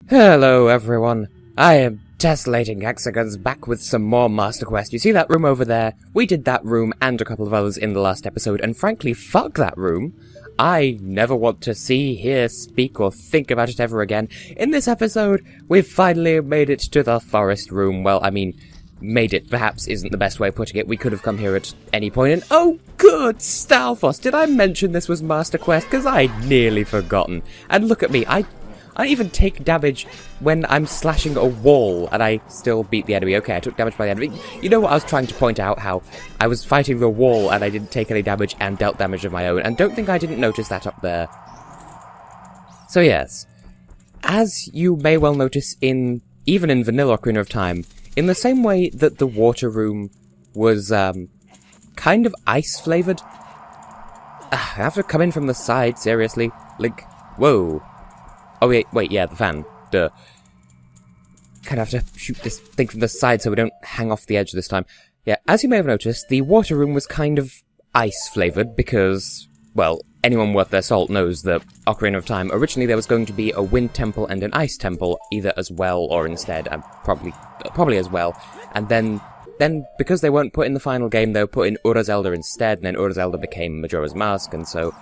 Hello everyone, I am Tessellating Hexagons back with some more Master Quest. You see that room over there? We did that room and a couple of others in the last episode, and frankly, fuck that room. I never want to see, hear, speak, or think about it ever again. In this episode, we've finally made it to the forest room. Well, I mean, made it perhaps isn't the best way of putting it. We could have come here at any point, and oh good Stalfos, did I mention this was Master Quest? Because I'd nearly forgotten. And look at me, I even take damage when I'm slashing a wall, and I still beat the enemy. Okay, I took damage by the enemy. You know what I was trying to point out? How I was fighting the wall, and I didn't take any damage, and dealt damage of my own, and don't think I didn't notice that up there. So yes, as you may well notice even in Vanilla Ocarina of Time, in the same way that the water room was, kind of ice-flavoured. I have to come in from the side, seriously. Like, whoa. Oh, wait, yeah, the fan. Duh. Kind of have to shoot this thing from the side so we don't hang off the edge this time. Yeah, as you may have noticed, the water room was kind of ice-flavoured because, well, anyone worth their salt knows that Ocarina of Time, originally there was going to be a wind temple and an ice temple, either as well or instead, and probably as well. And then because they weren't put in the final game, they were put in Ura Zelda instead, and then Ura Zelda became Majora's Mask, and so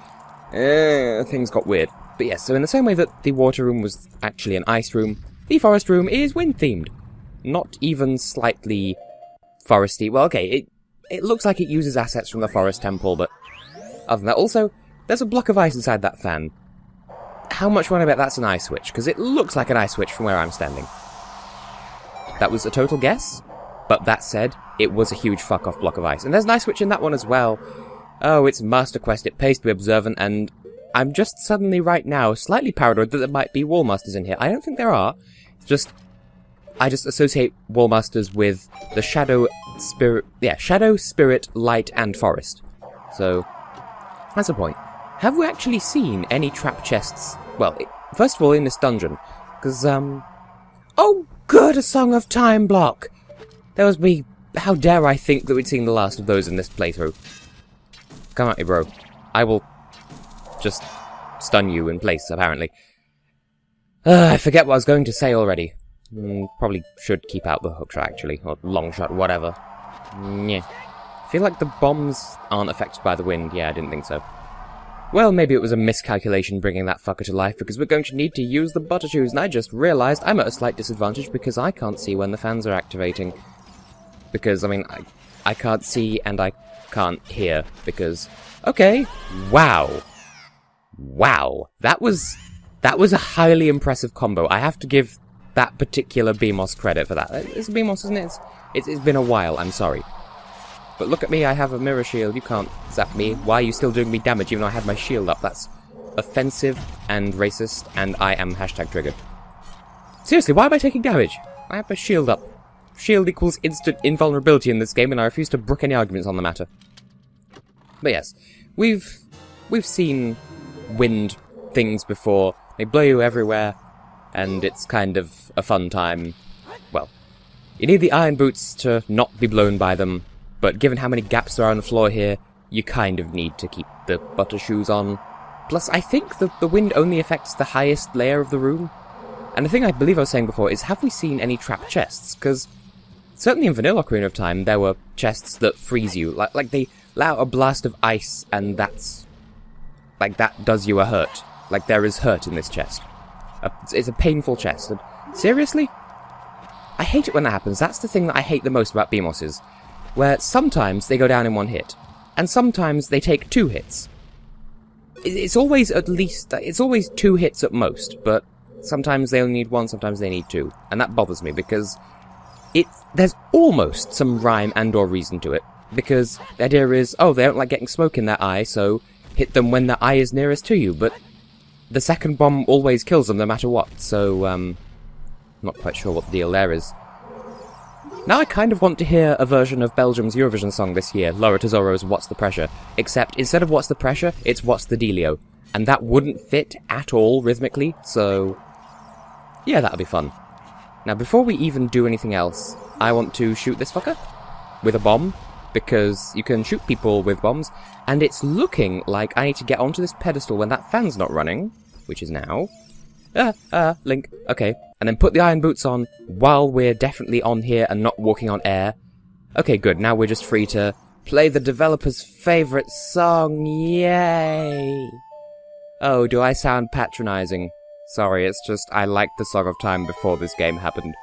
things got weird. But yes, so in the same way that the water room was actually an ice room, the forest room is wind-themed. Not even slightly foresty. Well, okay, it looks like it uses assets from the forest temple, but other than that, also, there's a block of ice inside that fan. How much want I bet that's an ice switch? Because it looks like an ice switch from where I'm standing. That was a total guess, but that said, it was a huge fuck-off block of ice. And there's an ice switch in that one as well. Oh, it's Master Quest, it pays to be observant, and I'm just suddenly right now slightly paranoid that there might be wall masters in here. I don't think there are. It's just, I just associate wall masters with the shadow, spirit, light, and forest. So, that's the point. Have we actually seen any trap chests? Well, first of all, in this dungeon. Because, oh good, a Song of Time block! There was me, how dare I think that we'd seen the last of those in this playthrough. Come at me, bro. I will just stun you in place, apparently. I forget what I was going to say already. Probably should keep out the hook shot, actually, or long shot, whatever. Yeah. I feel like the bombs aren't affected by the wind. Yeah, I didn't think so. Well, maybe it was a miscalculation bringing that fucker to life, because we're going to need to use the butter shoes, and I just realised I'm at a slight disadvantage because I can't see when the fans are activating. Because, I mean, I can't see and I can't hear, because... Okay, wow. Wow, that was a highly impressive combo. I have to give that particular BMOS credit for that. It's BMOS, isn't it? It's been a while, I'm sorry. But look at me, I have a mirror shield, you can't zap me. Why are you still doing me damage even though I had my shield up? That's offensive and racist, and I am #triggered. Seriously, why am I taking damage? I have my shield up. Shield equals instant invulnerability in this game, and I refuse to brook any arguments on the matter. But yes, we've seen wind things before. They blow you everywhere, and it's kind of a fun time. Well, you need the iron boots to not be blown by them, but given how many gaps there are on the floor here, you kind of need to keep the butter shoes on. Plus, I think the wind only affects the highest layer of the room. And the thing I believe I was saying before is, have we seen any trap chests? Because certainly in Vanilla Ocarina of Time, there were chests that freeze you. Like they allow a blast of ice, and that's... like, that does you a hurt. Like, there is hurt in this chest. It's a painful chest. And seriously? I hate it when that happens. That's the thing that I hate the most about BMOSs. Where sometimes they go down in one hit. And sometimes they take 2 hits. It's always it's always 2 hits at most. But sometimes they only need 1, sometimes they need 2. And that bothers me because there's almost some rhyme and or reason to it. Because the idea is, oh, they don't like getting smoke in their eye, so hit them when the eye is nearest to you, but the second bomb always kills them no matter what, so, not quite sure what the deal there is. Now I kind of want to hear a version of Belgium's Eurovision song this year, Laura Tesoro's What's the Pressure, except instead of What's the Pressure, it's What's the Dealio, and that wouldn't fit at all rhythmically, so yeah, that'll be fun. Now before we even do anything else, I want to shoot this fucker with a bomb, because you can shoot people with bombs, and it's looking like I need to get onto this pedestal when that fan's not running, which is now. Link. Okay. and then put the iron boots on while we're definitely on here and not walking on air. Okay, good, now we're just free to play the developer's favourite song, yay! Oh, do I sound patronising? Sorry, it's just I liked the Song of Time before this game happened.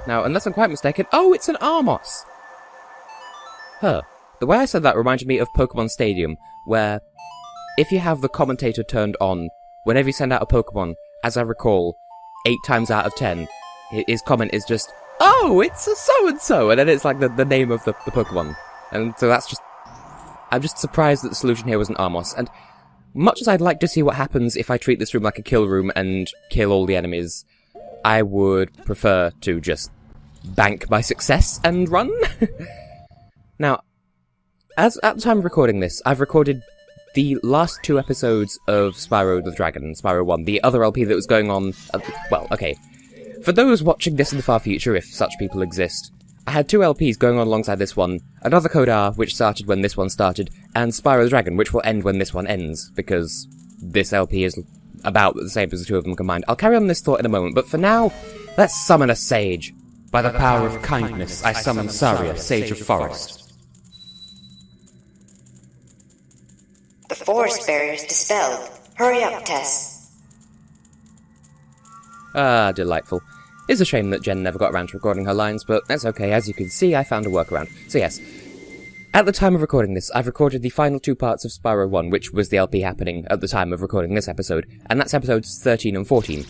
Now, unless I'm quite mistaken, oh, it's an Armos! Huh. The way I said that reminded me of Pokemon Stadium, where if you have the commentator turned on, whenever you send out a Pokemon, as I recall, 8 times out of 10, his comment is just, oh, it's a so-and-so, and then it's like the name of the Pokemon. And so that's just... I'm just surprised that the solution here was an Armos, and much as I'd like to see what happens if I treat this room like a kill room and kill all the enemies, I would prefer to just bank my success and run. Now, at the time of recording this, I've recorded the last 2 episodes of Spyro the Dragon, Spyro 1, the other LP that was going on... well, okay. For those watching this in the far future, if such people exist, I had 2 LPs going on alongside this one, another Code R, which started when this one started, and Spyro the Dragon, which will end when this one ends, because this LP is about the same as the 2 of them combined. I'll carry on this thought in a moment, but for now, let's summon a sage. By the power of kindness, I summon Saria, Sage of Forest. The forest barrier's dispelled. Hurry up, Tess. Ah, delightful. It's a shame that Jen never got around to recording her lines, but that's okay. As you can see, I found a workaround. So yes, at the time of recording this, I've recorded the final 2 parts of Spyro 1, which was the LP happening at the time of recording this episode, and that's episodes 13 and 14.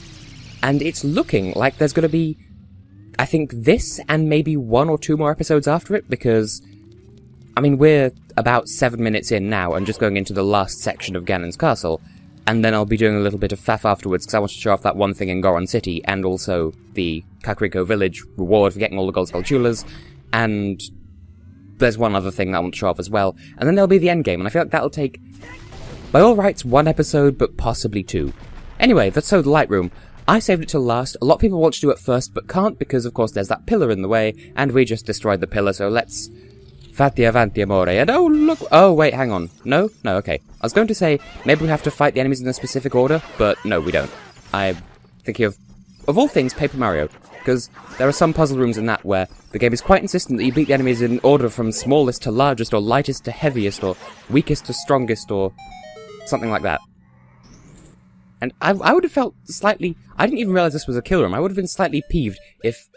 And it's looking like there's going to be, I think, this and maybe 1 or 2 more episodes after it, because, I mean, we're about 7 minutes in now and just going into the last section of Ganon's castle, and then I'll be doing a little bit of faff afterwards, because I want to show off that one thing in Goron City, and also the Kakariko Village reward for getting all the Gold Skull Chulas, and there's one other thing that I want to show off as well, and then there'll be the endgame, and I feel like that'll take, by all rights, 1 episode, but possibly 2. Anyway, that's so the Lightroom. I saved it till last. A lot of people want to do it first, but can't, because of course there's that pillar in the way, and we just destroyed the pillar, so let's... Fatti avanti amore, and oh look, oh wait, hang on. No, okay. I was going to say, maybe we have to fight the enemies in a specific order, but no, we don't. I'm thinking of all things, Paper Mario, because there are some puzzle rooms in that where the game is quite insistent that you beat the enemies in order from smallest to largest, or lightest to heaviest, or weakest to strongest, or something like that. And I would have felt slightly, I didn't even realize this was a kill room, I would have been slightly peeved if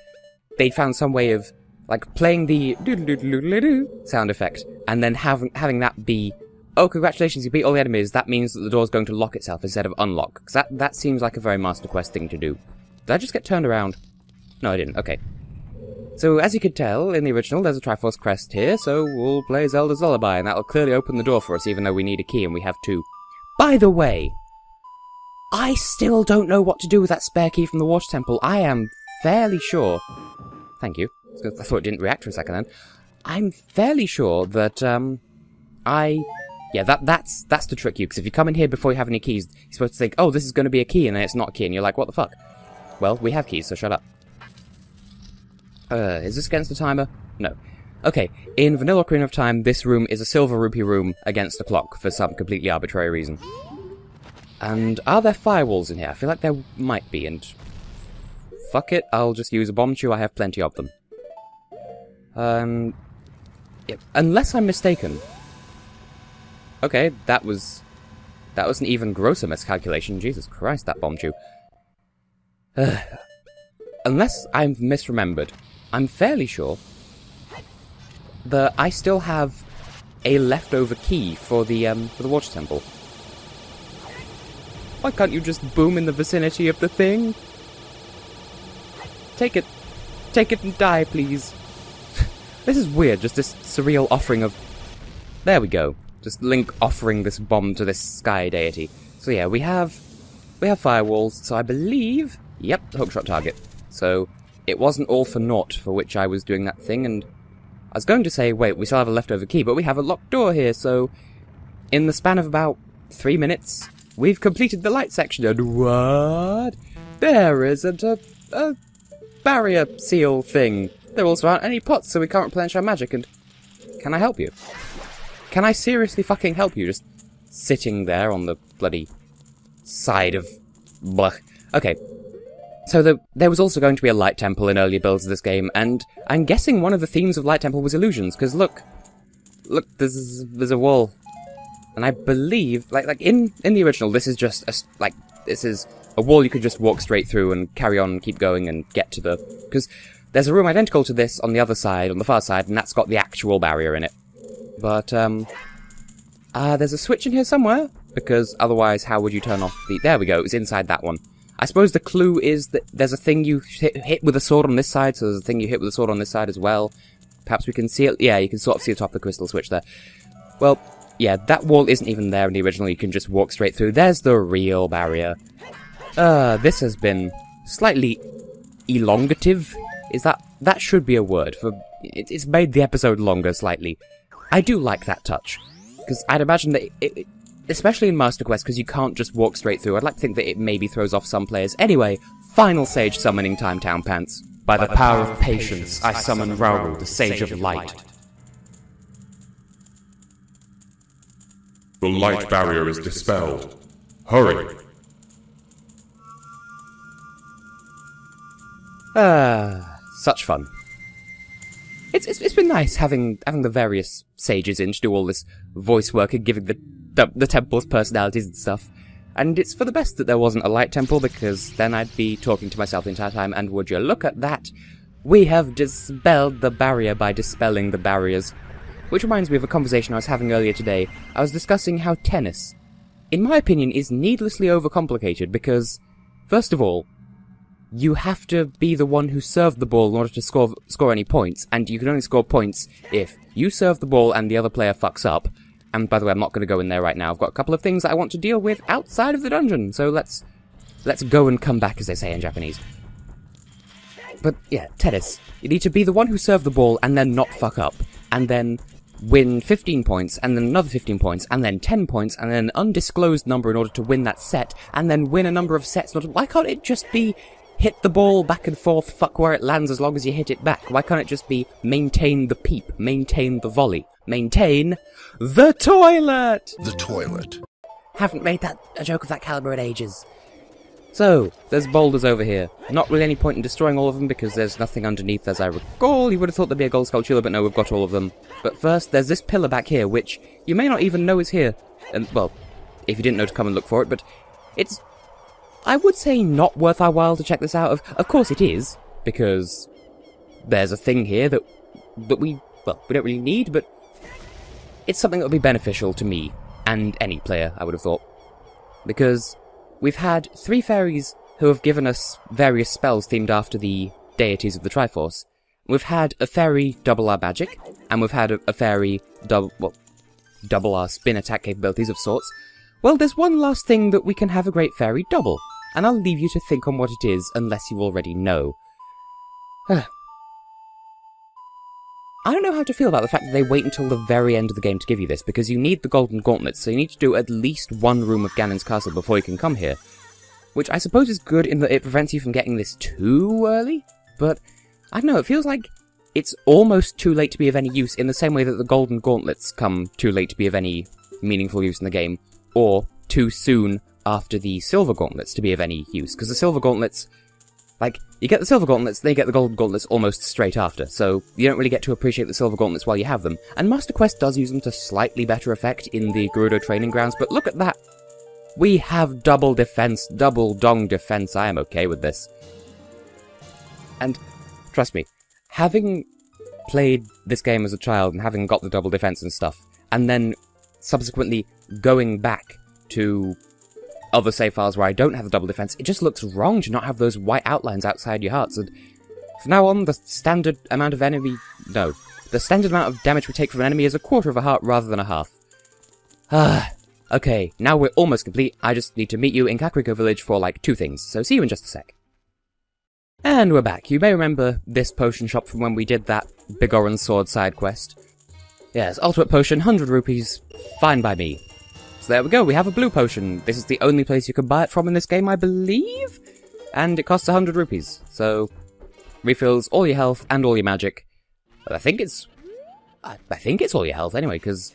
they'd found some way of like playing the doo-doo-doo-doo-doo sound effect, and then having that be, oh, congratulations, you beat all the enemies, that means that the door's going to lock itself instead of unlock. Because that seems like a very Master Quest thing to do. Did I just get turned around? No, I didn't, okay. So, as you could tell, in the original, there's a Triforce crest here, so we'll play Zelda's Lullaby, and that'll clearly open the door for us, even though we need a key, and we have 2. By the way, I still don't know what to do with that spare key from the Water Temple. I am fairly sure... Thank you. I thought it didn't react for a second then. I'm fairly sure that, yeah, that's to trick you, because if you come in here before you have any keys, you're supposed to think, oh, this is going to be a key, and then it's not a key, and you're like, what the fuck? Well, we have keys, so shut up. Is this against the timer? No. Okay, in Vanilla Ocarina of Time, this room is a silver rupee room against a clock, for some completely arbitrary reason. And are there firewalls in here? I feel like there might be, and... fuck it, I'll just use a bomb chew, I have plenty of them. Yeah, unless I'm mistaken. Okay, that was an even grosser miscalculation. Jesus Christ, that bomb chew. Unless I'm misremembered, I'm fairly sure that I still have a leftover key for the Water Temple. Why can't you just boom in the vicinity of the thing? Take it and die, please. This is weird, just this surreal offering of... There we go. Just Link offering this bomb to this sky deity. So yeah, we have firewalls, so I believe... Yep, hookshot target. So, it wasn't all for naught for which I was doing that thing, and... I was going to say, wait, we still have a leftover key, but we have a locked door here, so... In the span of about 3 minutes, we've completed the light section, and what? There isn't a barrier seal thing. There also aren't any pots, so we can't replenish our magic, and... Can I help you? Can I seriously fucking help you? Just sitting there on the bloody side of... Blah. Okay. So there was also going to be a light temple in earlier builds of this game, and I'm guessing one of the themes of light temple was illusions, because look, there's a wall. And I believe, like in the original, this is just this is a wall you could just walk straight through and carry on and keep going and get to the... Because there's a room identical to this on the other side, on the far side, and that's got the actual barrier in it. But, there's a switch in here somewhere, because otherwise how would you turn off the... There we go, it's inside that one. I suppose the clue is that there's a thing you hit with a sword on this side, so there's a thing you hit with a sword on this side as well. Perhaps we can see it... Yeah, you can sort of see the top of the crystal switch there. Well, yeah, that wall isn't even there in the original, you can just walk straight through. There's the real barrier. This has been slightly elongative. Is that should be a word, for it's made the episode longer slightly. I do like that touch, because I'd imagine that it especially in Master Quest, because you can't just walk straight through. I'd like to think that it maybe throws off some players. Anyway, final sage summoning time, Town Pants. By the power of patience, I summon Hyrule, the Sage of Light. The light barrier is dispelled. Hurry! Such fun. It's been nice having the various sages in to do all this voice work and giving the temples personalities and stuff. And it's for the best that there wasn't a light temple, because then I'd be talking to myself the entire time, and would you look at that, we have dispelled the barrier by dispelling the barriers. Which reminds me of a conversation I was having earlier today. I was discussing how tennis, in my opinion, is needlessly overcomplicated, because, first of all, you have to be the one who served the ball in order to score any points, and you can only score points if you serve the ball and the other player fucks up. And by the way, I'm not going to go in there right now. I've got a couple of things that I want to deal with outside of the dungeon, so let's go and come back, as they say in Japanese. But yeah, tennis. You need to be the one who served the ball and then not fuck up, and then win 15 points, and then another 15 points, and then 10 points, and then an undisclosed number in order to win that set, and then win a number of sets. Why can't it just be hit the ball back and forth, fuck where it lands as long as you hit it back? Why can't it just be maintain the peep, maintain the volley, maintain the toilet? The toilet. Haven't made that a joke of that caliber in ages. So, there's boulders over here. Not really any point in destroying all of them, because there's nothing underneath, as I recall. You would have thought there'd be a gold sculpture, but no, we've got all of them. But first, there's this pillar back here, which you may not even know is here. And, well, if you didn't know to come and look for it, but it's, I would say, not worth our while to check this out. Of course it is, because there's a thing here that we don't really need, but it's something that would be beneficial to me, and any player, I would have thought. Because we've had 3 fairies who have given us various spells themed after the deities of the Triforce. We've had a fairy double our magic, and we've had a fairy double our spin attack capabilities of sorts. Well, there's one last thing that we can have a great fairy double, and I'll leave you to think on what it is, unless you already know. I don't know how to feel about the fact that they wait until the very end of the game to give you this, because you need the golden gauntlets, so you need to do at least one room of Ganon's castle before you can come here. Which I suppose is good in that it prevents you from getting this too early, but I don't know, it feels like it's almost too late to be of any use, in the same way that the golden gauntlets come too late to be of any meaningful use in the game, or too soon after the silver gauntlets to be of any use, because the silver gauntlets, like, you get the silver gauntlets, then you get the golden gauntlets almost straight after, so you don't really get to appreciate the silver gauntlets while you have them. And Master Quest does use them to slightly better effect in the Gerudo training grounds, but look at that! We have double defense, double dong defense, I am okay with this. And, trust me, having played this game as a child and having got the double defense and stuff, and then subsequently going back to other save files where I don't have the double defense, it just looks wrong to not have those white outlines outside your hearts, and from now on, the standard amount of damage we take from an enemy is a quarter of a heart rather than a half. Okay, now we're almost complete. I just need to meet you in Kakariko Village for, like, 2 things, so see you in just a sec. And we're back. You may remember this potion shop from when we did that Bigoran Sword side quest. Yes, ultimate potion, 100 rupees, fine by me. So there we go, we have a blue potion. This is the only place you can buy it from in this game, I believe? And it costs 100 rupees, so refills all your health and all your magic. But I think it's all your health anyway, because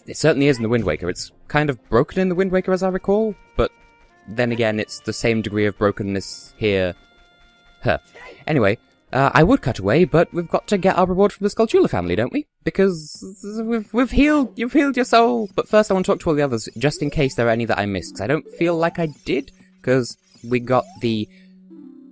it certainly is in the Wind Waker. It's kind of broken in the Wind Waker as I recall, but then again, it's the same degree of brokenness here. Huh. Anyway, I would cut away, but we've got to get our reward from the Skulltula family, don't we? Because you've healed your soul. But first I want to talk to all the others, just in case there are any that I missed, 'cause I don't feel like I did, because we got the,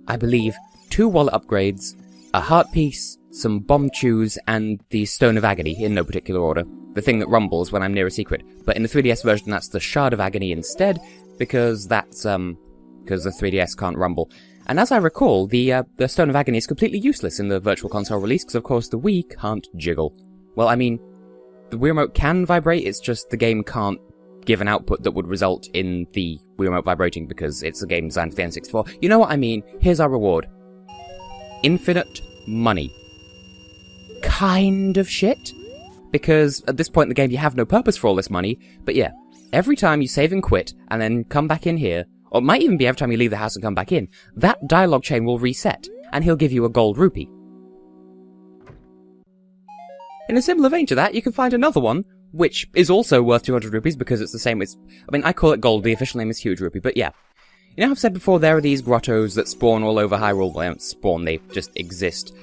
I believe, 2 wallet upgrades, a heart piece, some bomb chews, and the Stone of Agony, in no particular order. The thing that rumbles when I'm near a secret. But in the 3DS version, that's the Shard of Agony instead, because that's, because the 3DS can't rumble. And as I recall, the Stone of Agony is completely useless in the Virtual Console release, because of course the Wii can't jiggle. Well, I mean, the Wii Remote can vibrate, it's just the game can't give an output that would result in the Wii Remote vibrating, because it's a game designed for the N64. You know what I mean? Here's our reward. Infinite money. Kind of shit, because at this point in the game you have no purpose for all this money, but yeah, every time you save and quit, and then come back in here, or it might even be every time you leave the house and come back in, that dialogue chain will reset, and he'll give you a gold rupee. In a similar vein to that, you can find another one, which is also worth 200 rupees because it's the same as... I mean, I call it gold, the official name is huge rupee, but yeah. You know how I've said before, there are these grottos that spawn all over Hyrule. Well, they don't spawn, they just exist.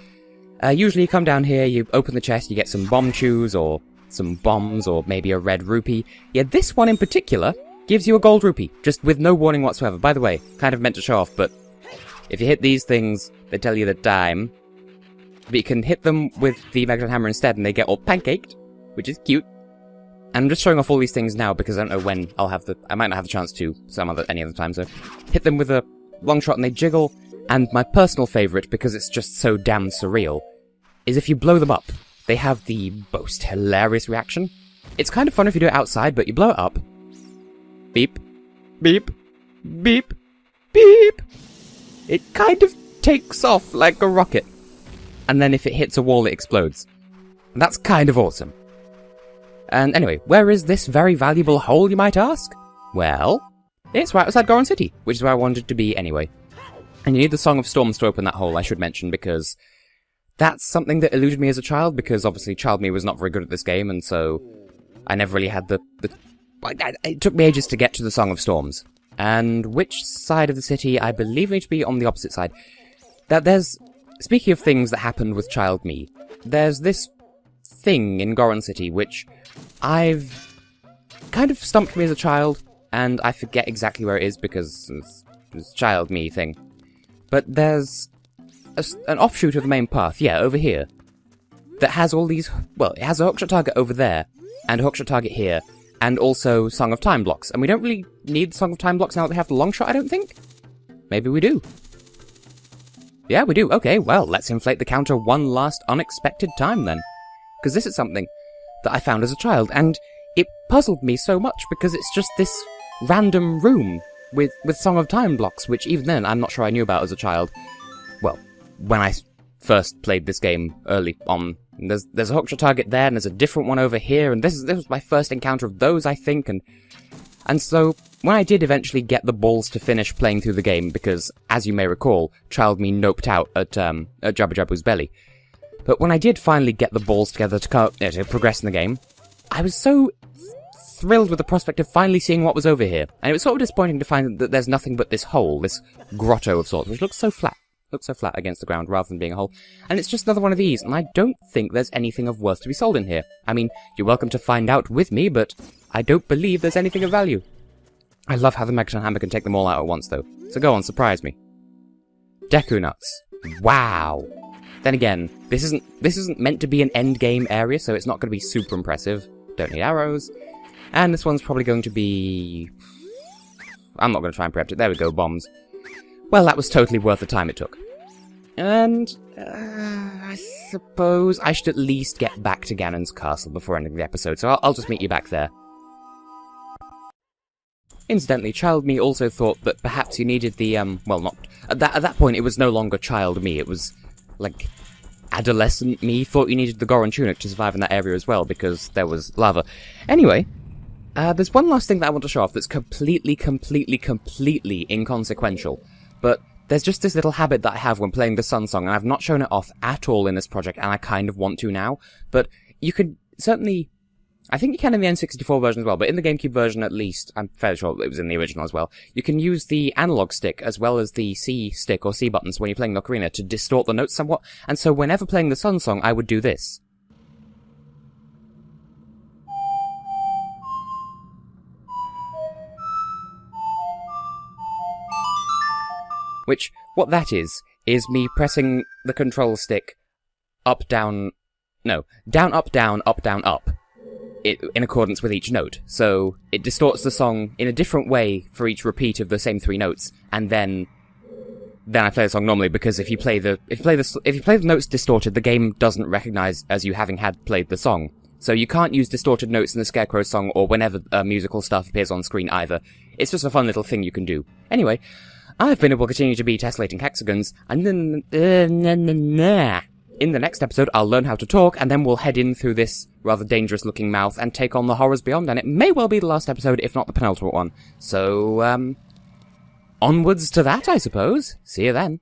Usually you come down here, you open the chest, you get some bomb chews, or some bombs, or maybe a red rupee. Yeah, this one in particular gives you a gold rupee, just with no warning whatsoever. By the way, kind of meant to show off, but if you hit these things, they tell you the time. But you can hit them with the Megaton Hammer instead, and they get all pancaked, which is cute. And I'm just showing off all these things now, because I don't know when I'll have the... I might not have the chance to any other time, so... Hit them with a long shot and they jiggle, and my personal favourite, because it's just so damn surreal, is if you blow them up, they have the most hilarious reaction. It's kind of fun if you do it outside, but you blow it up. Beep. Beep. Beep. Beep. It kind of takes off like a rocket. And then if it hits a wall, it explodes. And that's kind of awesome. And anyway, where is this very valuable hole, you might ask? Well, it's right outside Goron City, which is where I wanted to be anyway. And you need the Song of Storms to open that hole, I should mention, because that's something that eluded me as a child, because obviously child me was not very good at this game, and so I never really had it took me ages to get to the Song of Storms. And which side of the city? I believe it to be on the opposite side. Speaking of things that happened with child me, there's this thing in Goron City which I've kind of stumped me as a child, and I forget exactly where it is because it's child me thing. But there's an offshoot of the main path, yeah, over here, that has all these... Well, it has a hookshot target over there, and a hookshot target here, and also Song of Time blocks. And we don't really need the Song of Time blocks now that we have the long shot, I don't think? Maybe we do. Yeah, we do. Okay, well, let's inflate the counter one last unexpected time then. Because this is something that I found as a child, and it puzzled me so much because it's just this random room with Song of Time blocks, which even then I'm not sure I knew about as a child. Well, when I first played this game early on, there's a hookshot target there, and there's a different one over here, and this was my first encounter of those, I think, and so when I did eventually get the balls to finish playing through the game, because, as you may recall, child me noped out at Jabba Jabbu's belly. But when I did finally get the balls together to progress in the game, I was so thrilled with the prospect of finally seeing what was over here. And it was sort of disappointing to find that there's nothing but this hole, this grotto of sorts, which looks so flat. Looks so flat against the ground rather than being a hole. And it's just another one of these, and I don't think there's anything of worth to be sold in here. I mean, you're welcome to find out with me, but I don't believe there's anything of value. I love how the Megaton Hammer can take them all out at once, though. So go on, surprise me. Deku Nuts. Wow. Then again, this isn't meant to be an endgame area, so it's not going to be super impressive. Don't need arrows. And this one's probably going to be... I'm not going to try and preempt it. There we go, bombs. Well, that was totally worth the time it took. And I suppose I should at least get back to Ganon's castle before ending the episode, so I'll just meet you back there. Incidentally, child me also thought that perhaps you needed the, well, not... At that point, it was no longer child me, it was... like, adolescent me thought you needed the Goron tunic to survive in that area as well, because there was lava. Anyway, there's one last thing that I want to show off that's completely inconsequential, but there's just this little habit that I have when playing the Sun Song, and I've not shown it off at all in this project, and I kind of want to now, but you can certainly... I think you can in the N64 version as well, but in the GameCube version at least, I'm fairly sure it was in the original as well, you can use the analog stick as well as the C stick or C buttons when you're playing Ocarina to distort the notes somewhat, and so whenever playing the Sun song, I would do this. Which, what that is me pressing the control stick up, down, no, down, up, up, in accordance with each note. So, it distorts the song in a different way for each repeat of the same 3 notes, and then I play the song normally, because if you play the notes distorted, the game doesn't recognize as you having played the song. So you can't use distorted notes in the Scarecrow song or whenever musical stuff appears on screen either. It's just a fun little thing you can do. Anyway, I've been able to continue to be Tessellating Hexagons, and then, in the next episode, I'll learn how to talk, and then we'll head in through this rather dangerous-looking mouth and take on the horrors beyond, and it may well be the last episode, if not the penultimate one. So, onwards to that, I suppose. See you then.